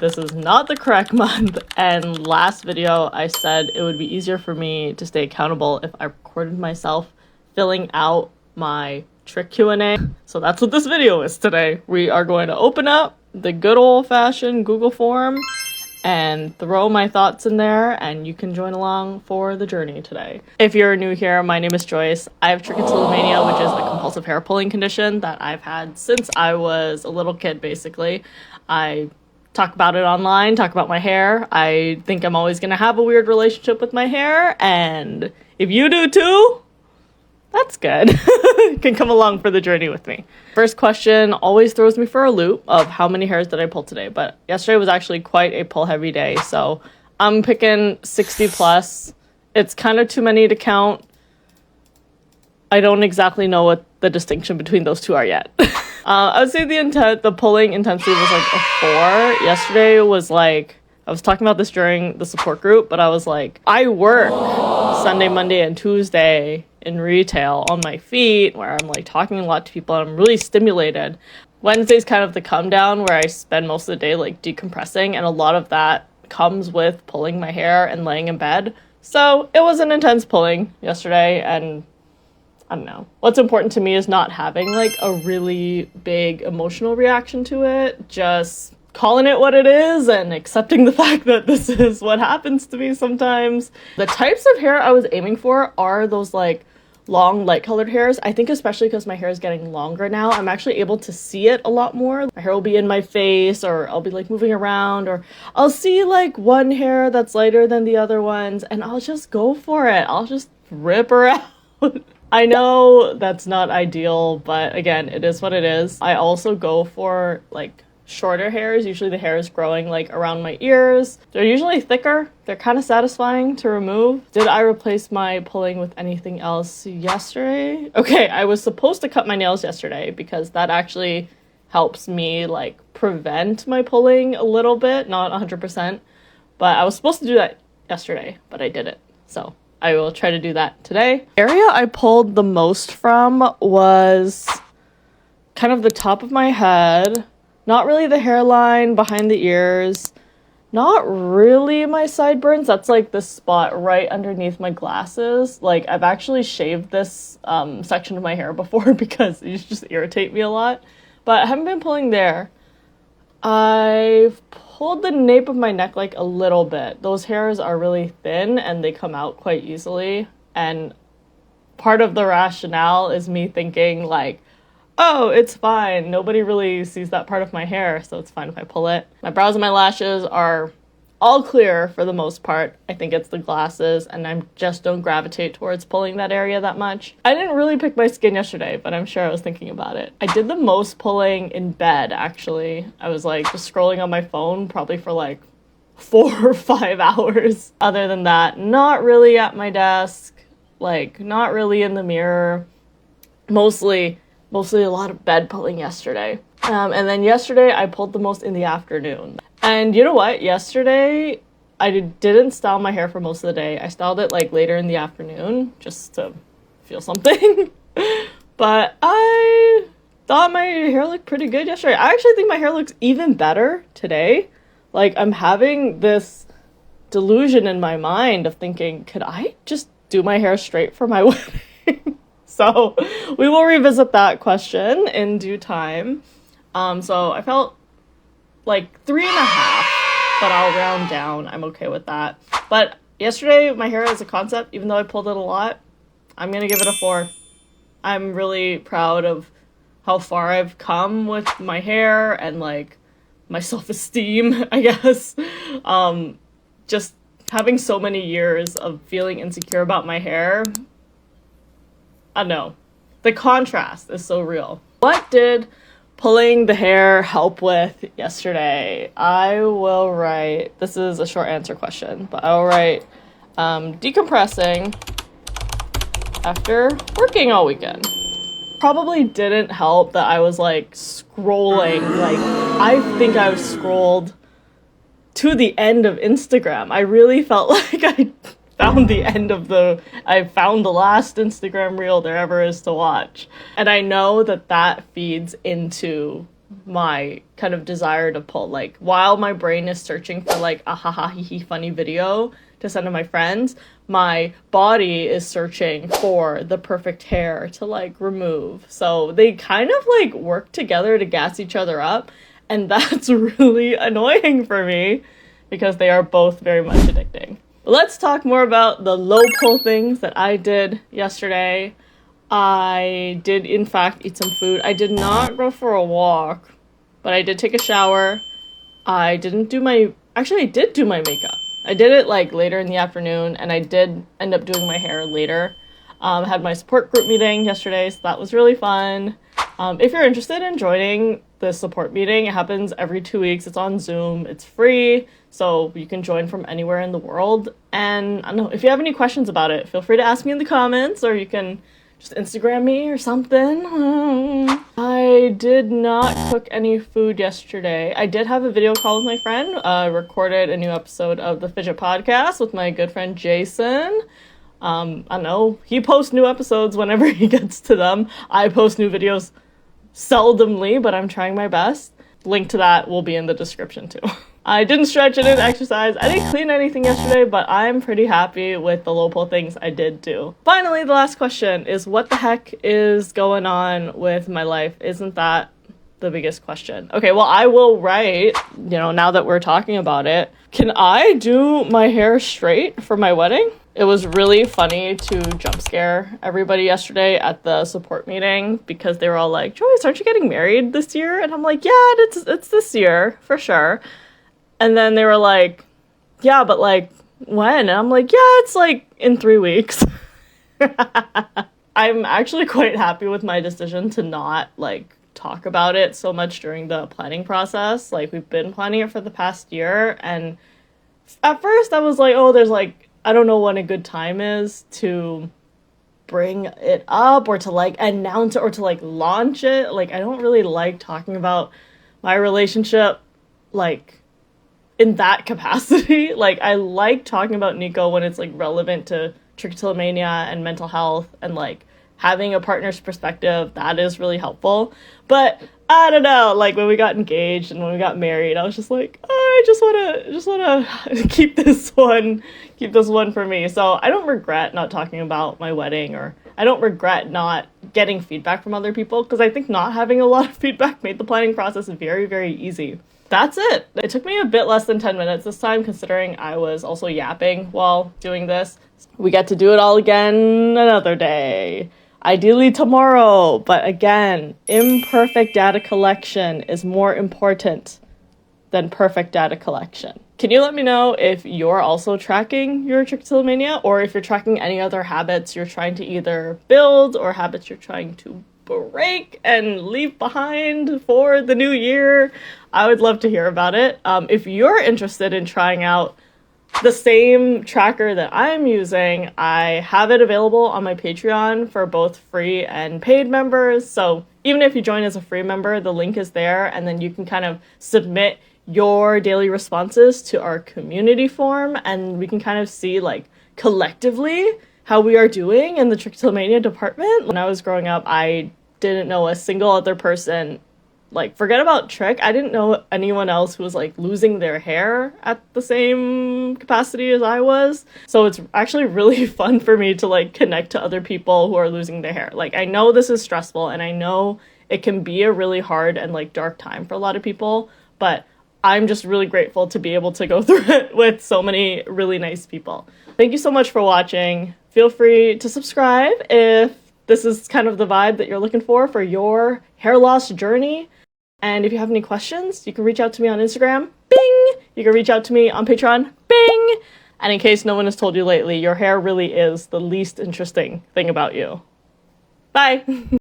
this is not the correct month, and last video I said it would be easier for me to stay accountable if I recorded myself filling out my trick Q&A. So that's what this video is today. We are going to open up the good old-fashioned Google form and throw my thoughts in there, and you can join along for the journey today. If you're new here, my name is Joyce. I have trichotillomania, which is a compulsive hair pulling condition that I've had since I was a little kid, basically. I talk about it online, talk about my hair. I think I'm always gonna have a weird relationship with my hair, and if you do too, that's good. You can come along for the journey with me. First question always throws me for a loop of how many hairs did I pull today, but yesterday was actually quite a pull heavy day, so I'm picking 60 plus. It's kind of too many to count. I don't exactly know what the distinction between those two are yet. I would say the pulling intensity was like a 4. Yesterday was like, I was talking about this during the support group, but I was like, I work Sunday, Monday, and Tuesday in retail on my feet, where I'm like talking a lot to people and I'm really stimulated. Wednesday's kind of the come down where I spend most of the day like decompressing, and a lot of that comes with pulling my hair and laying in bed. So it was an intense pulling yesterday, and I don't know. What's important to me is not having like a really big emotional reaction to it, just calling it what it is and accepting the fact that this is what happens to me sometimes. The types of hair I was aiming for are those like long light colored hairs. I think especially because my hair is getting longer now, I'm actually able to see it a lot more. My hair will be in my face, or I'll be like moving around, or I'll see like one hair that's lighter than the other ones, and I'll just go for it. I'll just rip her out. I know that's not ideal, but again, it is what it is. I also go for like shorter hairs. Usually the hair is growing like around my ears. They're usually thicker. They're kind of satisfying to remove. Did I replace my pulling with anything else yesterday? Okay, I was supposed to cut my nails yesterday because that actually helps me like prevent my pulling a little bit, not 100%. But I was supposed to do that yesterday, but I didn't. So I will try to do that today. The area I pulled the most from was kind of the top of my head. Not really the hairline behind the ears. Not really my sideburns. That's like the spot right underneath my glasses. Like, I've actually shaved this section of my hair before because it used to just irritate me a lot. But I haven't been pulling there. I've pulled the nape of my neck like a little bit. Those hairs are really thin and they come out quite easily. And part of the rationale is me thinking like, oh, it's fine. Nobody really sees that part of my hair, so it's fine if I pull it. My brows and my lashes are all clear for the most part. I think it's the glasses, and I just don't gravitate towards pulling that area that much. I didn't really pick my skin yesterday, but I'm sure I was thinking about it. I did the most pulling in bed, actually. I was like just scrolling on my phone probably for like 4 or 5 hours. Other than that, not really at my desk, like not really in the mirror. Mostly a lot of bed pulling yesterday. And then yesterday I pulled the most in the afternoon. And you know what? Yesterday I didn't style my hair for most of the day. I styled it like later in the afternoon just to feel something. But I thought my hair looked pretty good yesterday. I actually think my hair looks even better today. Like, I'm having this delusion in my mind of thinking, could I just do my hair straight for my wedding? So we will revisit that question in due time. So I felt like 3.5, but I'll round down. I'm okay with that. But yesterday, my hair as a concept, even though I pulled it a lot, I'm going to give it a 4. I'm really proud of how far I've come with my hair and like my self-esteem, I guess. Just having so many years of feeling insecure about my hair, I don't know. The contrast is so real. What did pulling the hair help with yesterday? I will write, this is a short answer question, but I'll write decompressing after working all weekend. Probably didn't help that I was like scrolling. Like, I think I've scrolled to the end of Instagram. I really felt like I found the last Instagram reel there ever is to watch. And I know that feeds into my kind of desire to pull. Like, while my brain is searching for like a haha hee hee funny video to send to my friends, my body is searching for the perfect hair to like remove. So they kind of like work together to gas each other up, and that's really annoying for me because they are both very much addicting. Let's talk more about the low pull things that I did yesterday. I did, in fact, eat some food. I did not go for a walk, but I did take a shower. I didn't do my... Actually, I did do my makeup. I did it, like, later in the afternoon, and I did end up doing my hair later. I had my support group meeting yesterday, so that was really fun. If you're interested in joining the support meeting, it happens every 2 weeks. It's on Zoom. It's free, so you can join from anywhere in the world. And, I don't know, if you have any questions about it, feel free to ask me in the comments, or you can... just Instagram me or something. I did not cook any food yesterday. I did have a video call with my friend. I recorded a new episode of the Fidget Podcast with my good friend Jason. I don't know, he posts new episodes whenever he gets to them. I post new videos seldomly, but I'm trying my best. Link to that will be in the description too. I didn't stretch, I didn't exercise, I didn't clean anything yesterday, but I'm pretty happy with the low pull things I did do. Finally, the last question is, what the heck is going on with my life? Isn't that the biggest question? Okay, well, I will write, now that we're talking about it, can I do my hair straight for my wedding? It was really funny to jump scare everybody yesterday at the support meeting because they were all like, Joyce, aren't you getting married this year? And I'm like, yeah, it's this year, for sure. And then they were like, yeah, but like, when? And I'm like, yeah, it's like in 3 weeks. I'm actually quite happy with my decision to not like talk about it so much during the planning process. Like, we've been planning it for the past year. And at first I was like, oh, there's like, I don't know when a good time is to bring it up or to like announce it or to like launch it. Like, I don't really like talking about my relationship, like, in that capacity. Like, I like talking about Nico when it's like relevant to trichotillomania and mental health, and like having a partner's perspective, that is really helpful. But I don't know, like when we got engaged and when we got married, I was just like, oh, I just wanna keep this one for me. So I don't regret not talking about my wedding, or I don't regret not getting feedback from other people, because I think not having a lot of feedback made the planning process very, very easy. That's it. It took me a bit less than 10 minutes this time, considering I was also yapping while doing this. We get to do it all again another day. Ideally tomorrow, but again, imperfect data collection is more important than perfect data collection. Can you let me know if you're also tracking your trichotillomania, or if you're tracking any other habits you're trying to either build or habits you're trying to break and leave behind for the new year? I would love to hear about it. If you're interested in trying out the same tracker that I'm using, I have it available on my Patreon for both free and paid members. So even if you join as a free member, the link is there, and then you can kind of submit your daily responses to our community form, and we can kind of see like collectively how we are doing in the trichotillomania department. When I was growing up, I didn't know a single other person, like, forget about Trick, I didn't know anyone else who was like losing their hair at the same capacity as I was. So it's actually really fun for me to like connect to other people who are losing their hair. Like, I know this is stressful, and I know it can be a really hard and like dark time for a lot of people, but I'm just really grateful to be able to go through it with so many really nice people. Thank you so much for watching. Feel free to subscribe if this is kind of the vibe that you're looking for your hair loss journey. And if you have any questions, you can reach out to me on Instagram. Bing! You can reach out to me on Patreon. Bing! And in case no one has told you lately, your hair really is the least interesting thing about you. Bye!